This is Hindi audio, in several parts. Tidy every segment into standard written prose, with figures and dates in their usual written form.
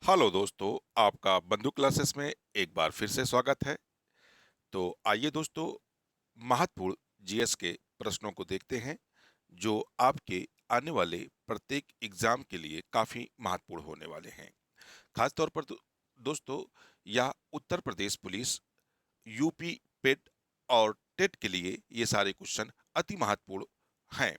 हेलो दोस्तों, आपका बंधु क्लासेस में एक बार फिर से स्वागत है। तो आइए दोस्तों, महत्वपूर्ण जीएस के प्रश्नों को देखते हैं जो आपके आने वाले प्रत्येक एग्जाम के लिए काफी महत्वपूर्ण होने वाले हैं। खास तौर पर दोस्तों, यह उत्तर प्रदेश पुलिस, यूपी पेट और टेट के लिए ये सारे क्वेश्चन अति महत्वपूर्ण हैं।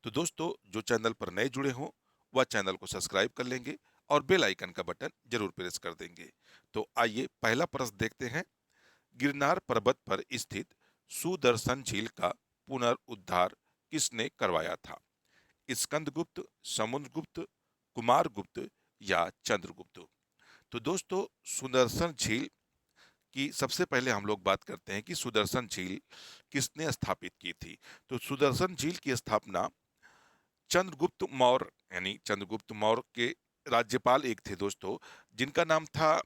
तो दोस्तों, जो चैनल पर नए जुड़े हों वह चैनल को सब्सक्राइब कर लेंगे और बेल आइकन का बटन जरूर प्रेस कर देंगे। तो आइए पहला प्रश्न देखते हैं। गिरनार पर्वत पर स्थित सुदर्शन झील का पुनरुद्धार किसने करवाया था? स्कंदगुप्त, समुद्रगुप्त, कुमारगुप्त या चंद्रगुप्त? तो दोस्तों, सुदर्शन झील की सबसे पहले हम लोग बात करते हैं कि सुदर्शन झील किसने स्थापित की थी। तो सुदर्शन झील की स्थापना चंद्रगुप्त मौर्य यानी चंद्रगुप्त मौर्य के राज्यपाल एक थे दोस्तों, जिनका नाम था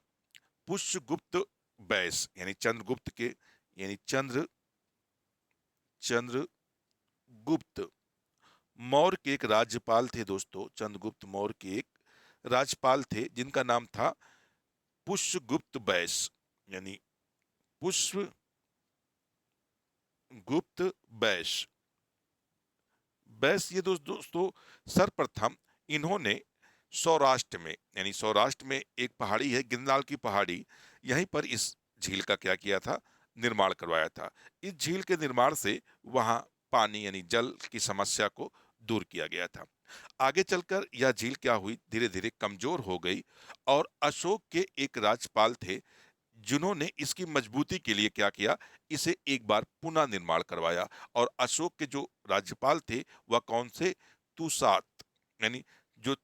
पुष्यगुप्त बैस यानी चंद्रगुप्त के यानी चंद्रगुप्त मौर्य के एक राज्यपाल थे दोस्तों। चंद्रगुप्त मौर्य के एक राज्यपाल थे जिनका नाम था पुष्यगुप्त बैस यानी पुष्यगुप्त बैस बैस। ये दोस्तों, सर्वप्रथम इन्होंने सौराष्ट्र में यानी सौराष्ट्र में एक पहाड़ी है गिरनार की पहाड़ी, यहीं पर इस झील का क्या किया था, निर्माण करवाया था। इस झील के निर्माण से वहां पानी यानी जल की समस्या को दूर किया गया था। आगे चलकर यह झील क्या हुई, धीरे धीरे कमजोर हो गई और अशोक के एक राज्यपाल थे जिन्होंने इसकी मजबूती के लिए क्या किया, इसे एक बार पुनः निर्माण करवाया। और अशोक के जो राज्यपाल थे वह कौन से, तुसात यानी जो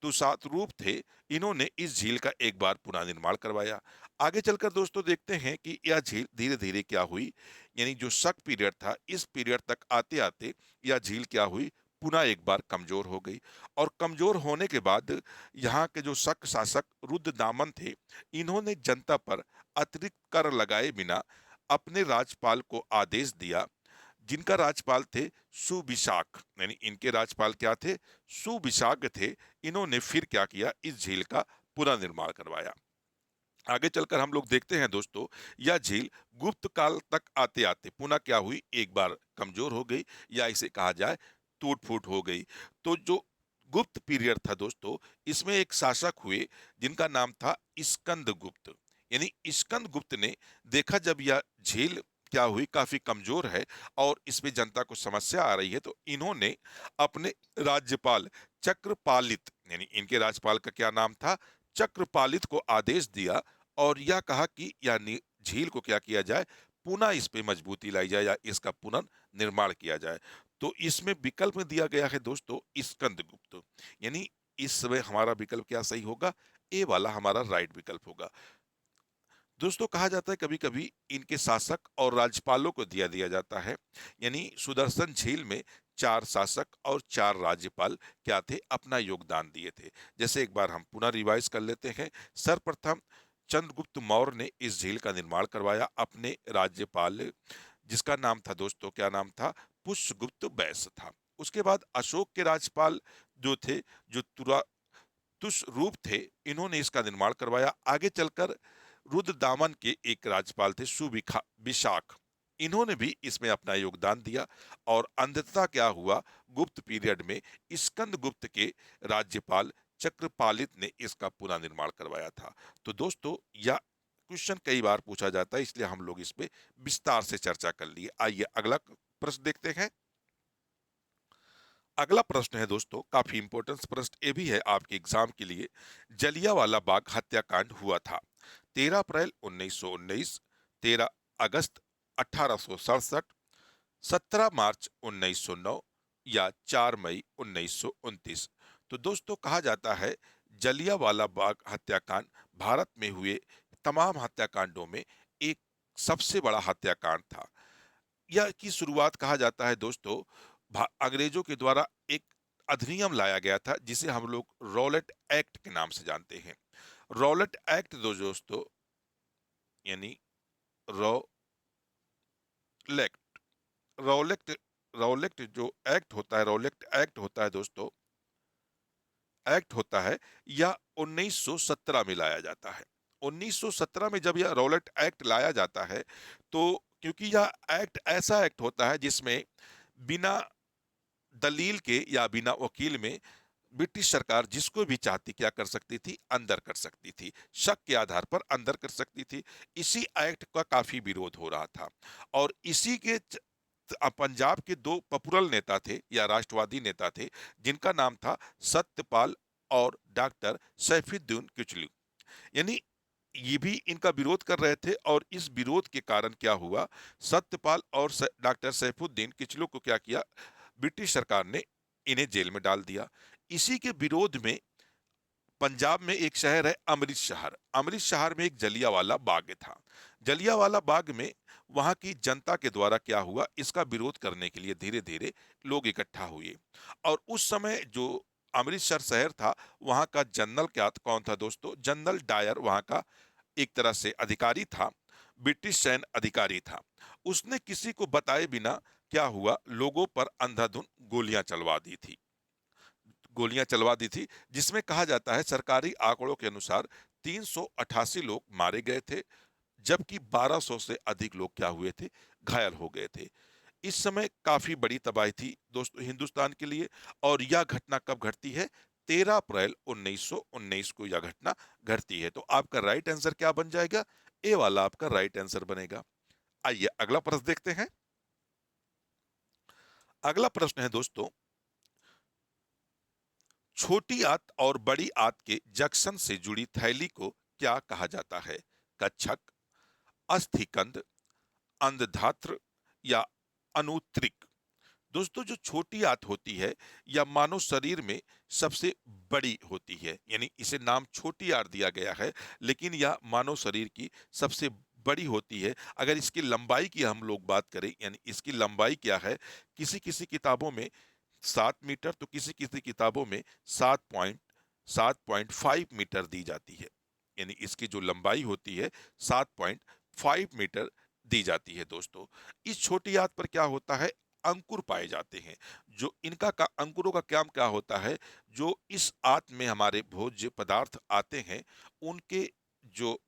तुसात रूप थे, इन्होंने इस झील का एक बार पुनः निर्माण करवाया। आगे चलकर दोस्तों देखते हैं कि यह झील धीरे धीरे क्या हुई, यानी जो शक पीरियड था इस पीरियड तक आते आते यह झील क्या हुई, पुनः एक बार कमजोर हो गई। और कमजोर होने के बाद यहाँ के जो शक शासक रुद्रदामन थे, इन्होंने जनता पर अतिरिक्त कर लगाए बिना अपने राज्यपाल को आदेश दिया, जिनका राज्यपाल थे सुविशाख यानी इनके राज्यपाल क्या थे, सुविशाख थे। इन्होंने फिर क्या किया, इस झील का पुनर्निर्माण करवाया। आगे चलकर हम लोग देखते हैं दोस्तों, यह झील गुप्त काल तक आते आते पुनः क्या हुई, एक बार कमजोर हो गई या इसे कहा जाए टूट फूट हो गई। तो जो गुप्त पीरियड था दोस्तों, इसमें एक शासक हुए जिनका नाम था स्कंदगुप्त। यानी स्कंदगुप्त ने देखा जब यह झील क्या हुई, काफी कमजोर है और इसमें जनता को समस्या आ रही है, तो इन्होंने अपने राज्यपाल चक्रपालित यानी इनके राज्यपाल का क्या नाम था, चक्रपालित को आदेश दिया और यह कहा कि यह झील को क्या किया जाए, पुनः इस पे मजबूती लाई जाए या इसका पुनर्निर्माण किया जाए। तो इसमें विकल्प में दिया गया है दोस्तों स्कंदगुप्त। यानी इस समय हमारा विकल्प क्या सही होगा, ए वाला हमारा राइट विकल्प होगा। दोस्तों, कहा जाता है कभी कभी इनके शासक और राज्यपालों को दिया दिया जाता है, यानी सुदर्शन झील में चार शासक और चार राज्यपाल क्या थे, अपना योगदान दिए थे। जैसे एक बार हम पुनः रिवाइज कर लेते हैं। सर्वप्रथम चंद्रगुप्त मौर्य ने इस झील का निर्माण करवाया अपने राज्यपाल, जिसका नाम था दोस्तों, क्या नाम था, पुष्यगुप्त बैस था। उसके बाद अशोक के राज्यपाल जो थे, जो तुरा तुष रूप थे, इन्होंने इसका निर्माण करवाया। आगे चलकर रुद्रदामन के एक राज्यपाल थे सुविखा विशाख, इन्होंने भी इसमें अपना योगदान दिया। और अंततः क्या हुआ, गुप्त पीरियड में स्कंद गुप्त के राज्यपाल चक्रपालित ने इसका पुनः निर्माण करवाया था। तो दोस्तों, यह क्वेश्चन कई बार पूछा जाता है, इसलिए हम लोग इस पे विस्तार से चर्चा कर लिए। आइए अगला प्रश्न देखते हैं। अगला प्रश्न है दोस्तों, काफी इंपॉर्टेंट प्रश्न ये भी है आपके एग्जाम के लिए। जलियांवाला बाग हत्याकांड हुआ था 13 अप्रैल 1919, 13 अगस्त 1867, 17 मार्च 1909 या 4 मई 1929? तो दोस्तों, कहा जाता है जलियांवाला बाग हत्याकांड भारत में हुए तमाम हत्याकांडों में एक सबसे बड़ा हत्याकांड था। यह की शुरुआत कहा जाता है दोस्तों, अंग्रेजों के द्वारा एक अधिनियम लाया गया था जिसे हम लोग रॉलेट एक्ट के नाम से जानते हैं। रॉलेट एक्ट दो दोस्तों, यानी रॉलेक्ट रॉलेक्ट रॉलेक्ट जो एक्ट होता है, रॉलेक्ट एक्ट होता है दोस्तों, एक्ट होता है या 1917 में लाया जाता है। 1917 में जब यह रॉलेट एक्ट लाया जाता है, तो क्योंकि यह एक्ट ऐसा एक्ट होता है जिसमें बिना दलील के या बिना वकील में ब्रिटिश सरकार जिसको भी चाहती क्या कर सकती थी, अंदर कर सकती थी, शक के आधार पर अंदर कर सकती थी। इसी एक्ट का काफी विरोध हो रहा था और इसी के पंजाब के दो पपुरल नेता थे या राष्ट्रवादी नेता थे, जिनका नाम था सत्यपाल और डॉक्टर सैफुद्दीन किचलू। यानी ये भी इनका विरोध कर रहे थे और इस विरोध के कारण क्या हुआ, सत्यपाल और डॉक्टर सैफुद्दीन किचलू को क्या किया, ब्रिटिश सरकार ने इन्हें जेल में डाल दिया। इसी के विरोध में पंजाब में एक शहर है अमृतसर, अमृतसर में एक जलियांवाला बाग था। जलियांवाला बाग में वहां की जनता के द्वारा क्या हुआ, इसका विरोध करने के लिए धीरे धीरे लोग इकट्ठा हुए और उस समय जो अमृतसर शहर था, वहां का जनरल क्या कौन था दोस्तों, जनरल डायर वहां का एक तरह से अधिकारी था, ब्रिटिश सैन्य अधिकारी था। उसने किसी को बताए बिना क्या हुआ, लोगों पर अंधाधुंध गोलियां चलवा दी थी, जिसमें कहा जाता है सरकारी आंकड़ों के अनुसार 388 लोग मारे गए थे, जबकि 1200 से अधिक लोग क्या हुए थे, घायल हो गए थे। इस समय काफी बड़ी तबाही थी दोस्तों हिंदुस्तान के लिए। और यह घटना कब घटती है, 13 अप्रैल 1919 को यह घटना घटती है। तो आपका राइट आंसर क्या बन जाएगा, ए वाला आपका राइट आंसर बनेगा। आइए अगला प्रश्न देखते हैं। अगला प्रश्न है दोस्तों, छोटी आंत और बड़ी आंत के जंक्शन से जुड़ी थैली को क्या कहा जाता है, कच्छक, अस्थिकंद, अंधधात्र या अनुत्रिक। दोस्तों जो छोटी आंत होती है या मानव शरीर में सबसे बड़ी होती है, यानी इसे नाम छोटी आंत दिया गया है, लेकिन यह मानव शरीर की सबसे बड़ी होती है। अगर इसकी लंबाई की हम लोग बात करें, यानी इसकी लंबाई क्या है, किसी किसी किताबों में 7 मीटर, तो किसी किसी किताबों में 7.5 मीटर दी जाती है। यानी इसकी जो लंबाई होती है 7.5 मीटर दी जाती है दोस्तों। इस छोटी आंत पर क्या होता है, अंकुर पाए जाते हैं। जो इनका अंकुरों का काम क्या होता है, जो इस आंत में हमारे भोज्य पदार्थ आते हैं, उनके जो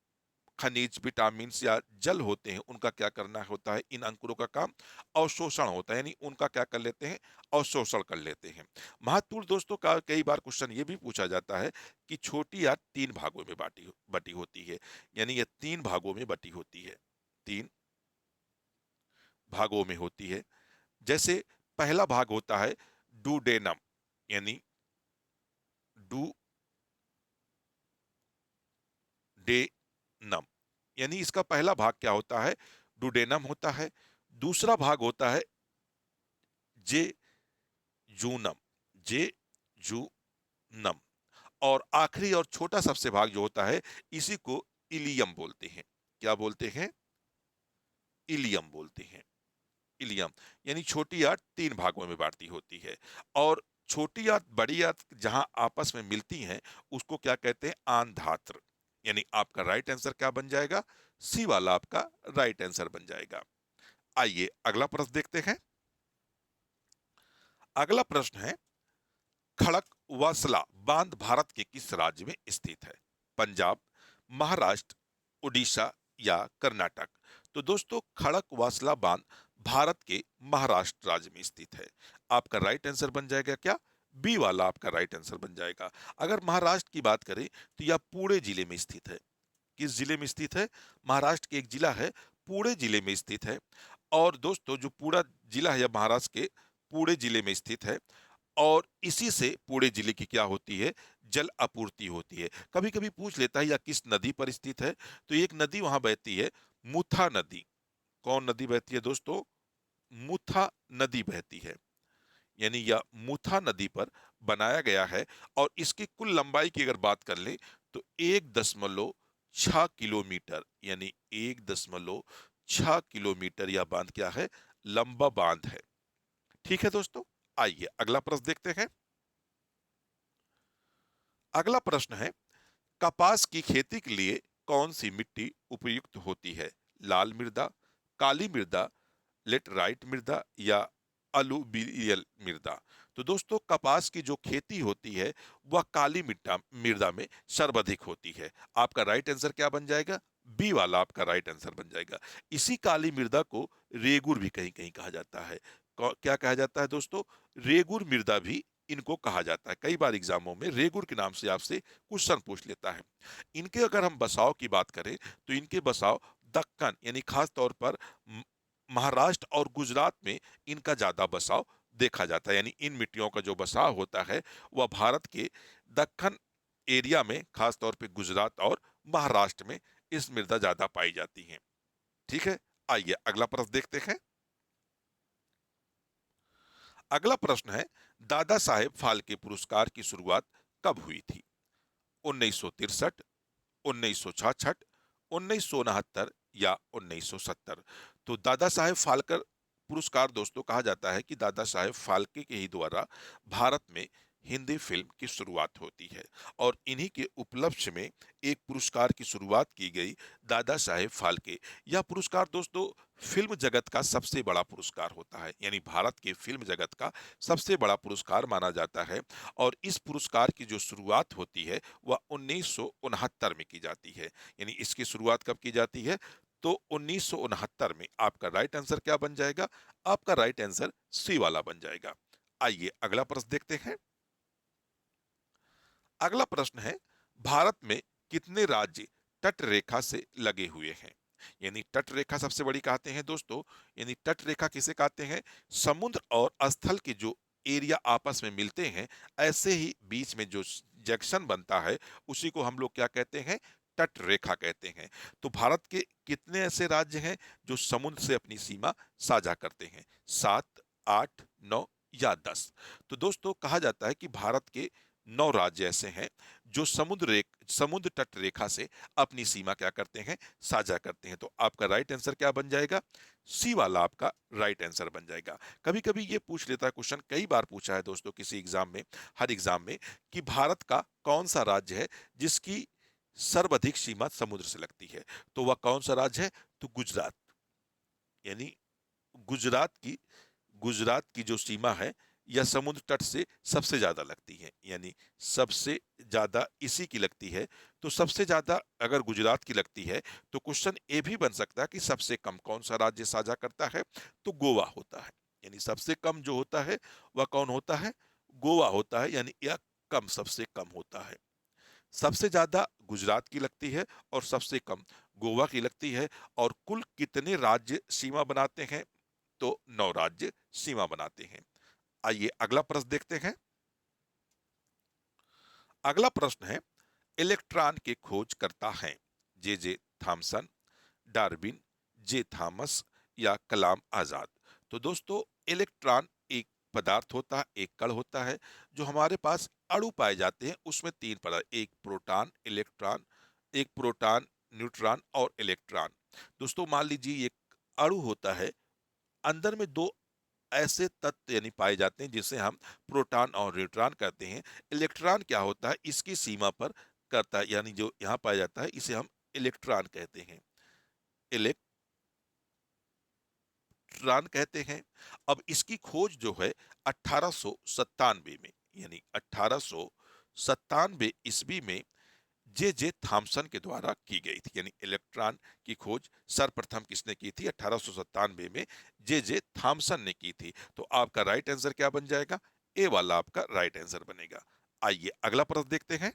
खनिज विटामिन या जल होते हैं, उनका क्या करना होता है, इन अंकुरों का काम अवशोषण होता है, यानी उनका क्या कर लेते हैं, अवशोषण कर लेते हैं। महत्वपूर्ण दोस्तों का कई बार क्वेश्चन ये भी पूछा जाता है कि छोटी आंत 3 भागों में बटी होती है, यानी ये 3 भागों में बटी होती है, 3 भागों में होती है। जैसे पहला भाग होता है डुडेनम, यानी डुडेनम, यानी इसका पहला भाग क्या होता है, डुडेनम होता है। दूसरा भाग होता है जे जूनम, जे जूनम। और आखिरी और छोटा सबसे भाग जो होता है, इसी को इलियम बोलते हैं। क्या बोलते हैं, इलियम बोलते हैं, इलियम। यानी छोटी आंत 3 भागों में बांटी होती है। और छोटी आंत बड़ी आंत जहां आपस में मिलती हैं, उसको क्या कहते हैं, आंधात्र। यानी आपका राइट आंसर क्या बन जाएगा, सी वाला आपका राइट आंसर बन जाएगा। आइए अगला प्रश्न देखते हैं। अगला प्रश्न है, खड़कवासला बांध भारत के किस राज्य में स्थित है, पंजाब, महाराष्ट्र, उड़ीसा या कर्नाटक। तो दोस्तों खड़कवासला बांध भारत के महाराष्ट्र राज्य में स्थित है। आपका राइट आंसर बन जाएगा क्या, बी वाला आपका राइट आंसर बन जाएगा। अगर महाराष्ट्र की बात करें तो यह पुणे जिले में स्थित है। किस जिले में स्थित है, महाराष्ट्र के एक जिला है, पुणे जिले में स्थित है। और दोस्तों जो पूरा जिला है यह महाराष्ट्र के पुणे जिले में स्थित है। और इसी से पुणे जिले की क्या होती है, जल आपूर्ति होती है। कभी कभी पूछ लेता है या किस नदी पर स्थित है, तो एक नदी वहां बहती है, मुथा नदी। कौन नदी बहती है दोस्तों, मुथा नदी बहती है। यानी यह मुथा नदी पर बनाया गया है। और इसकी कुल लंबाई की अगर बात कर ले तो 1.6 किलोमीटर, यानी 1.6 किलोमीटर यह बांध क्या है, लंबा बांध है। ठीक है दोस्तों, आइए अगला प्रश्न देखते हैं। अगला प्रश्न है, कपास की खेती के लिए कौन सी मिट्टी उपयुक्त होती है, लाल मृदा, काली मृदा, लेटराइट मृदा या अलूवियल मृदा। तो दोस्तों कपास की जो खेती होती है वह काली मिट्टा मृदा में सर्वाधिक होती है। आपका राइट आंसर क्या बन जाएगा? बी वाला आपका राइट आंसर बन जाएगा। इसी काली मृदा को रेगुर भी कहीं कहीं कहा जाता है। क्या कहा जाता है दोस्तों? रेगुर मृदा भी इनको कहा जाता है। कई बार एग्जामों में रेगुर के नाम से आपसे क्वेश्चन पूछ लेता है। इनके अगर हम बसाव की बात करें तो इनके बसाव दक्कन यानी खास तौर पर महाराष्ट्र और गुजरात में इनका ज्यादा बसाव देखा जाता है। यानी इन मिट्टियों का जो बसाव होता है वह भारत के दक्कन एरिया में खास तौर पे गुजरात और महाराष्ट्र में इस मृदा ज्यादा पाई जाती है। ठीक है, आइए अगला प्रश्न देखते हैं। अगला प्रश्न है, दादा साहेब फाल्के पुरस्कार की शुरुआत कब हुई थी? 1963, 1966, 1969 या 1970? तो दादा साहेब फाल्के पुरस्कार दोस्तों कहा जाता है कि दादा साहेब फाल्के के ही द्वारा भारत में हिंदी फिल्म की शुरुआत होती है और इन्हीं के उपलक्ष्य में एक पुरस्कार की शुरुआत की गई, दादा साहेब फाल्के। यह पुरस्कार दोस्तों फिल्म जगत का सबसे बड़ा पुरस्कार होता है, यानी भारत के फिल्म जगत का सबसे बड़ा पुरस्कार माना जाता है। और इस पुरस्कार की जो शुरुआत होती है वह 1969 में की जाती है। यानी इसकी शुरुआत कब की जाती है? तो 1969 में। आपका राइट आंसर क्या बन जाएगा? आपका राइट आंसर सी वाला बन जाएगा। आइए अगला प्रश्न देखते हैं। अगला प्रश्न है, भारत में कितने राज्य तट रेखा से लगे हुए हैं? यानी तट रेखा सबसे बड़ी कहते हैं दोस्तों। यानी तट रेखा किसे कहते हैं? समुद्र और स्थल के जो एरिया आपस में मिलते हैं, ऐसे ही बीच में जो जंक्शन बनता है उसी को हम लोग क्या कहते हैं? तट रेखा कहते हैं। तो भारत के कितने ऐसे राज्य हैं जो समुद्र से अपनी सीमा साझा करते हैं? 7, 8, 9 या 10? तो दोस्तों कहा जाता है कि भारत के 9 राज्य ऐसे हैं जो समुद्र तट रेखा से अपनी सीमा क्या करते हैं? साझा करते हैं। तो आपका राइट आंसर क्या बन जाएगा? सी वाला आपका राइट आंसर बन जाएगा। कभी कभी ये पूछ लेता है क्वेश्चन, कई बार पूछा है दोस्तों किसी एग्जाम में, हर एग्जाम में, कि भारत का कौन सा राज्य है जिसकी सर्वाधिक सीमा समुद्र से लगती है? तो वह कौन सा राज्य है? तो गुजरात। यानी गुजरात की गुजरात की जो सीमा है यह समुद्र तट से सबसे ज्यादा लगती है। यानी सबसे ज्यादा इसी की लगती है। तो सबसे ज्यादा अगर गुजरात की लगती है तो क्वेश्चन ये भी बन सकता है कि सबसे कम कौन सा राज्य साझा करता है? तो गोवा होता है। यानी सबसे कम जो होता है वह कौन होता है? गोवा होता है। यानी यह कम सबसे कम होता है। सबसे ज्यादा गुजरात की लगती है और सबसे कम गोवा की लगती है। और कुल कितने राज्य सीमा बनाते हैं? तो 9 राज्य सीमा बनाते हैं। आइए अगला प्रश्न देखते हैं। अगला प्रश्न है, इलेक्ट्रॉन के खोज करता है जे जे थॉमसन, डार्विन, जे थॉमस या कलाम आजाद? तो दोस्तों इलेक्ट्रॉन एक पदार्थ होता है, एक कण होता है जो हमारे पास अणु पाए जाते हैं। उसमें 3 पदार्थ, एक प्रोटॉन, इलेक्ट्रॉन, एक प्रोटॉन, न्यूट्रॉन और इलेक्ट्रॉन। दोस्तों मान लीजिए एक अणु होता है, अंदर में 2 ऐसे तत्व यानी पाए जाते हैं जिसे हम प्रोटॉन और न्यूट्रॉन कहते हैं। इलेक्ट्रॉन क्या होता है? इसकी सीमा पर करता है, यानी जो यहाँ पाया जाता है इसे हम इलेक्ट्रॉन कहते हैं, इलेक्ट्रॉन कहते हैं। अब इसकी खोज जो है 1897 में, यानी 1897 ईस्वी में जे जे थॉमसन के द्वारा की गई थी। यानी इलेक्ट्रॉन की खोज सर्वप्रथम किसने की थी? 1897 में जे जे थॉमसन ने की थी। तो आपका राइट आंसर क्या बन जाएगा? ए वाला आपका राइट आंसर बनेगा। आइए अगला प्रश्न देखते हैं।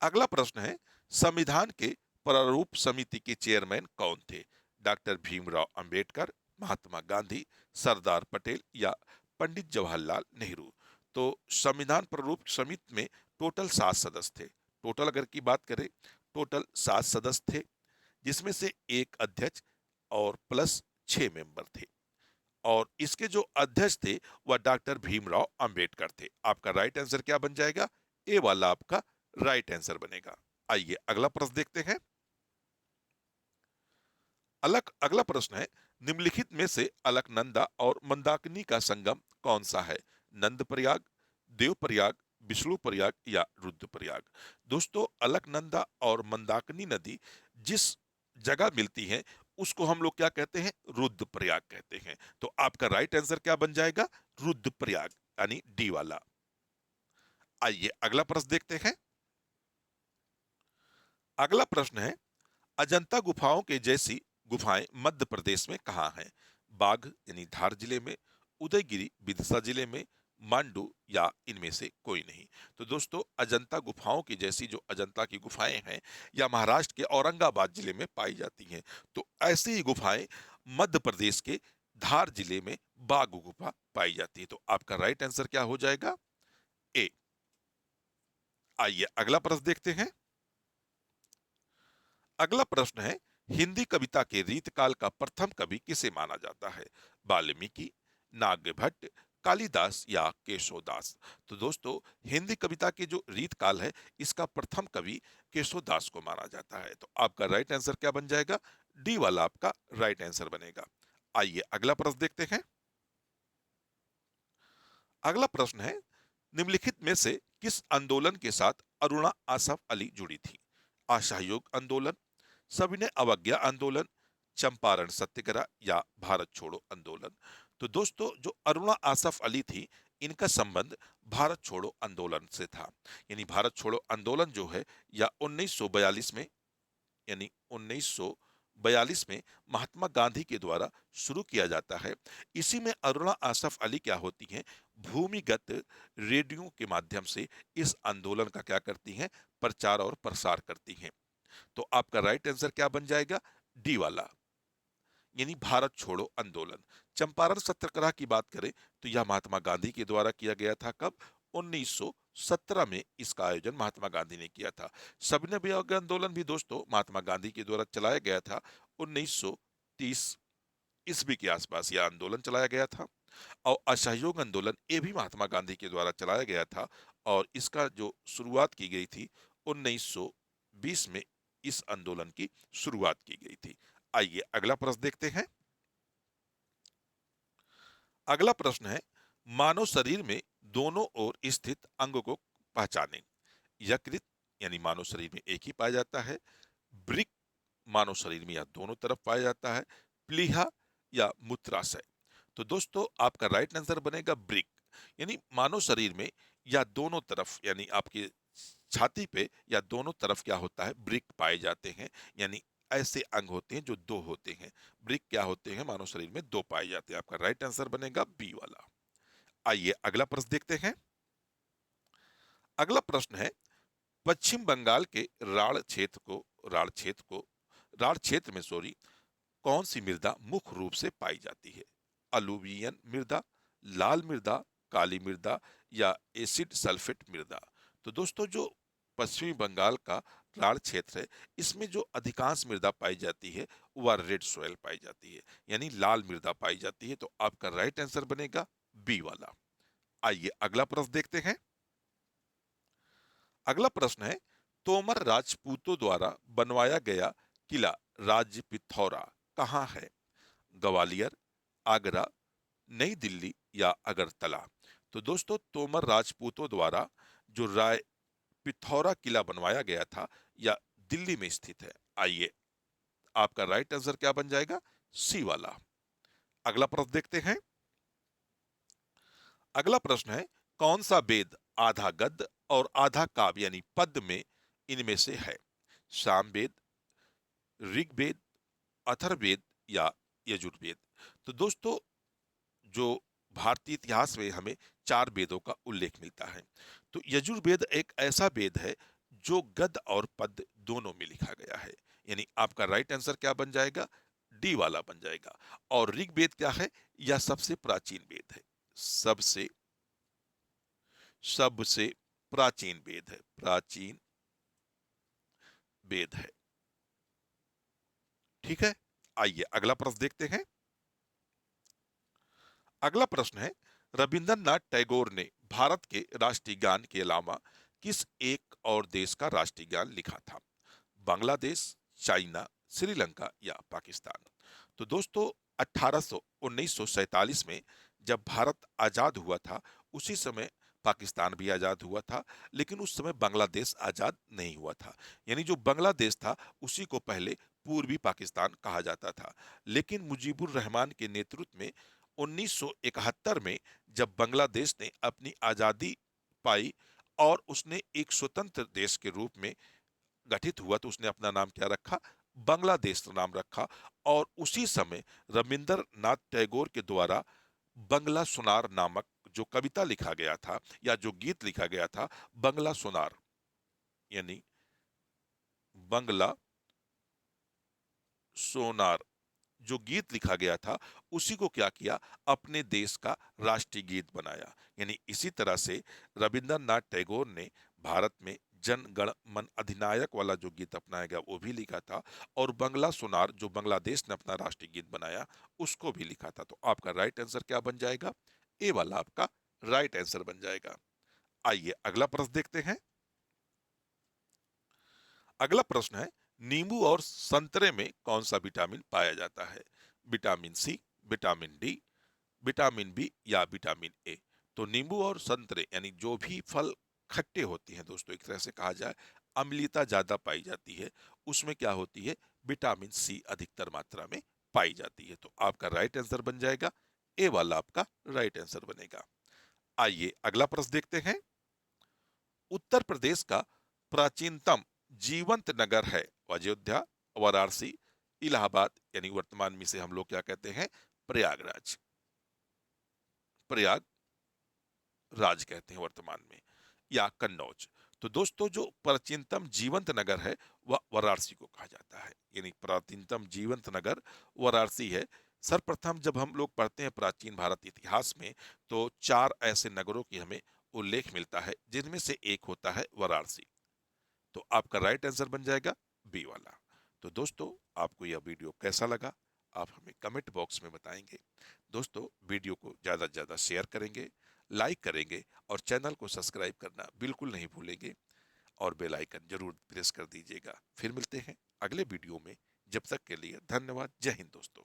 अगला प्रश्न है, संविधान के प्रारूप समिति के चेयरमैन कौन थे? डॉक्टर भीमराव अंबेडकर, महात्मा गांधी, सरदार पटेल या पंडित जवाहरलाल नेहरू? तो संविधान प्रारूप समिति में टोटल 7 सदस्य थे। टोटल अगर की बात करें, टोटल 7 सदस्य थे, जिसमें से एक अध्यक्ष और प्लस 6 मेंबर थे। और इसके जो अध्यक्ष थे वह डॉक्टर भीमराव अंबेडकर थे। आपका राइट आंसर क्या बन जाएगा? ए वाला आपका राइट आंसर बनेगा। आइए अगला प्रश्न देखते हैं। अगला प्रश्न है, निम्नलिखित में से अलकनंदा और मंदाकिनी का संगम कौन सा है? नंद प्रयाग, देव प्रयाग, विष्णु प्रयाग या रुद्र प्रयाग? दोस्तों अलकनंदा और मंदाकिनी नदी जिस जगह मिलती है उसको हम लोग क्या कहते हैं, रुद्रप्रयाग कहते हैं। तो आपका राइट आंसर क्या बन जाएगा, रुद्रप्रयाग, यानी डी वाला। आइए अगला प्रश्न देखते हैं। अगला प्रश्न है, अजंता गुफाओं के जैसी गुफाएं मध्य प्रदेश में कहाँ हैं? बाघ यानी धार जिले में, उदयगिरी विदिशा जिले में, मांडू या इनमें से कोई नहीं। तो दोस्तों अजंता गुफाओं की जैसी जो अजंता की गुफाएं हैं या महाराष्ट्र के औरंगाबाद जिले में पाई जाती हैं। तो ऐसी ही गुफाएं मध्य प्रदेश के धार जिले में बाघ गुफा पाई जाती है। तो आपका राइट आंसर क्या हो जाएगा, ए। आइए अगला प्रश्न देखते हैं। अगला प्रश्न है, हिंदी कविता के रीतकाल का प्रथम कवि किसे माना जाता है? वाल्मीकि, नागभट्ट, कालिदास या केशवदास? तो दोस्तों हिंदी कविता के जो रीतकाल है इसका प्रथम कवि केशवदास को माना जाता है। तो आपका राइट आंसर क्या बन जाएगा, डी वाला आपका राइट आंसर बनेगा। आइए अगला प्रश्न देखते हैं। अगला प्रश्न है, निम्नलिखित में से किस आंदोलन के साथ अरुणा आसफ अली जुड़ी थी? असहयोग आंदोलन, सविनय अवज्ञा आंदोलन, चंपारण सत्याग्रह या भारत छोड़ो आंदोलन? तो दोस्तों जो अरुणा आसफ अली थी इनका संबंध भारत छोड़ो आंदोलन से था। यानी भारत छोड़ो आंदोलन जो है या 1942 में, यानी 1942 में महात्मा गांधी के द्वारा शुरू किया जाता है। इसी में अरुणा आसफ अली क्या होती हैं, भूमिगत रेडियो के माध्यम से इस आंदोलन का क्या करती हैं, प्रचार और प्रसार करती हैं। तो आपका राइट आंसर क्या बन जाएगा, डी वाला, यानी भारत छोड़ो आंदोलन। चंपारण सत्याग्रह की बात करें तो यह महात्मा गांधी के द्वारा किया गया था। कब, 1917 में इसका आयोजन महात्मा गांधी ने किया था। सविनय अवज्ञा आंदोलन भी दोस्तों महात्मा गांधी के द्वारा चलाया गया था। 1930 ईस्वी के आसपास यह आंदोलन चलाया गया था। और असहयोग आंदोलन ये भी महात्मा गांधी के द्वारा चलाया गया था और इसका जो शुरुआत की गई थी 1920 में इस आंदोलन की शुरुआत की गई थी। आइए अगला प्रश्न देखते हैं। अगला प्रश्न है, मानव शरीर में दोनों ओर स्थित अंग को पहचानें। यकृत यानी मानव शरीर में एक ही पाया जाता है, वृक्क मानव शरीर में या दोनों तरफ पाया जाता है, प्लीहा या मूत्राशय? तो दोस्तों आपका राइट आंसर बनेगा वृक्क, यानी मानव शरीर में या दोनों तरफ, यानी आपके छाती पे या दोनों तरफ क्या होता है, वृक्क पाए जाते हैं। यानी ऐसे अंग होते हैं जो दो होते हैं। वृक्क क्या होते हैं, मानव शरीर में दो पाए जाते हैं। आपका राइट आंसर बनेगा बी वाला। आइए अगला प्रश्न देखते हैं। अगला प्रश्न है, पश्चिम बंगाल के राढ़ क्षेत्र में कौन सी मृदा मुख्य रूप से पाई जाती है? अलुवियन मृदा, लाल मृदा, काली मृदा या एसिड सल्फेट मृदा? तो दोस्तों जो पश्चिमी बंगाल का राढ़ क्षेत्र है इसमें जो अधिकांश मृदा पाई जाती है वह रेड सॉइल पाई जाती है, यानी लाल मृदा पाई जाती है। तो आपका राइट आंसर बनेगा बी वाला। आइए अगला प्रश्न देखते हैं। अगला प्रश्न है, तोमर राजपूतों द्वारा बनवाया गया किला राज पिथौरा कहाँ है? ग्वालियर, आगरा, नई दिल्ली या अगरतला? तो दोस्तों तोमर राजपूतों द्वारा जो राय पिथौरा किला बनवाया गया था या दिल्ली में स्थित है। आइए आपका राइट आंसर क्या बन जाएगा, सी वाला। अगला प्रश्न देखते हैं। अगला प्रश्न है, कौन सा वेद आधा गद्य और आधा काव्य यानी पद्य में इनमें से है? सामवेद, ऋग्वेद, अथर्ववेद या यजुर्वेद? तो दोस्तों जो भारतीय इतिहास में हमें चार वेदों का उल्लेख मिलता है। तो यजुर्वेद एक ऐसा वेद है जो गद्य और पद्य दोनों में लिखा गया है। यानी आपका राइट आंसर क्या बन जाएगा, डी वाला बन जाएगा। और ऋग्वेद क्या है, यह सबसे प्राचीन वेद है। सबसे सबसे प्राचीन वेद है, प्राचीन वेद है। ठीक है, आइए अगला प्रश्न देखते हैं। अगला प्रश्न है, रविंद्रनाथ टैगोर ने भारत के राष्ट्रीय गान के अलावा किस एक और देश का राष्ट्रीय गान लिखा था? बांग्लादेश, चाइना, श्रीलंका या पाकिस्तान? तो दोस्तों 1947 में जब भारत आजाद हुआ था उसी समय पाकिस्तान भी आजाद हुआ था, लेकिन उस समय बांग्लादेश आजाद नहीं हुआ था। यानी जो बांग्लादेश था उसी को पहले पूर्वी पाकिस्तान कहा जाता था। लेकिन मुजीबुर रहमान के नेतृत्व में 1971 में जब बांग्लादेश ने अपनी आजादी पाई और उसने एक स्वतंत्र देश के रूप में गठित हुआ, तो उसने अपना नाम क्या रखा? बांग्लादेश नाम रखा। और उसी समय रविंद्रनाथ टैगोर के द्वारा बंगला सुनार नामक जो कविता लिखा गया था या जो गीत लिखा गया था, बंगला सुनार यानी बंगला सोनार जो गीत लिखा गया था, उसी को क्या किया? अपने देश का राष्ट्रीय गीत बनाया। यानी इसी तरह से रविंद्रनाथ टैगोर ने भारत में जन गण मन अधिनायक वाला जो गीत अपनाया गया वो भी लिखा था, और बंगला सोनार जो बांग्लादेश ने अपना राष्ट्रीय गीत बनाया उसको भी लिखा था। तो आपका राइट आंसर क्या बन जाएगा? ए वाला आपका राइट आंसर बन जाएगा। आइए अगला प्रश्न देखते हैं। अगला प्रश्न है, नींबू और संतरे में कौन सा विटामिन पाया जाता है? Vitamin C, vitamin D, vitamin B या विटामिन ए? तो नींबू और संतरे यानी जो भी फल खट्टे होते हैं दोस्तों, एक तरह से कहा जाए अम्लता ज्यादा पाई जाती है, उसमें क्या होती है? विटामिन सी अधिकतर मात्रा में पाई जाती है। तो आपका राइट आंसर बन जाएगा ए वाला, आपका राइट आंसर बनेगा। आइए अगला प्रश्न देखते हैं। उत्तर प्रदेश का प्राचीनतम जीवंत नगर है अयोध्या, वाराणसी, इलाहाबाद यानी वर्तमान में से हम लोग क्या कहते हैं? प्रयागराज, प्रयागराज कहते हैं वर्तमान में, या कन्नौज। तो दोस्तों जो प्राचीनतम जीवंत नगर है वह वाराणसी को कहा जाता है। यानी प्राचीनतम जीवंत नगर वाराणसी है। सर्वप्रथम जब हम लोग पढ़ते हैं प्राचीन भारत इतिहास में, तो 4 ऐसे नगरों की हमें उल्लेख मिलता है, जिनमें से एक होता है वाराणसी। तो आपका राइट आंसर बन जाएगा बी वाला। तो दोस्तों आपको यह वीडियो कैसा लगा, आप हमें कमेंट बॉक्स में बताएंगे। दोस्तों वीडियो को ज़्यादा से ज़्यादा शेयर करेंगे, लाइक करेंगे, और चैनल को सब्सक्राइब करना बिल्कुल नहीं भूलेंगे, और बेल आइकन जरूर प्रेस कर दीजिएगा। फिर मिलते हैं अगले वीडियो में। जब तक के लिए धन्यवाद। जय हिंद दोस्तों।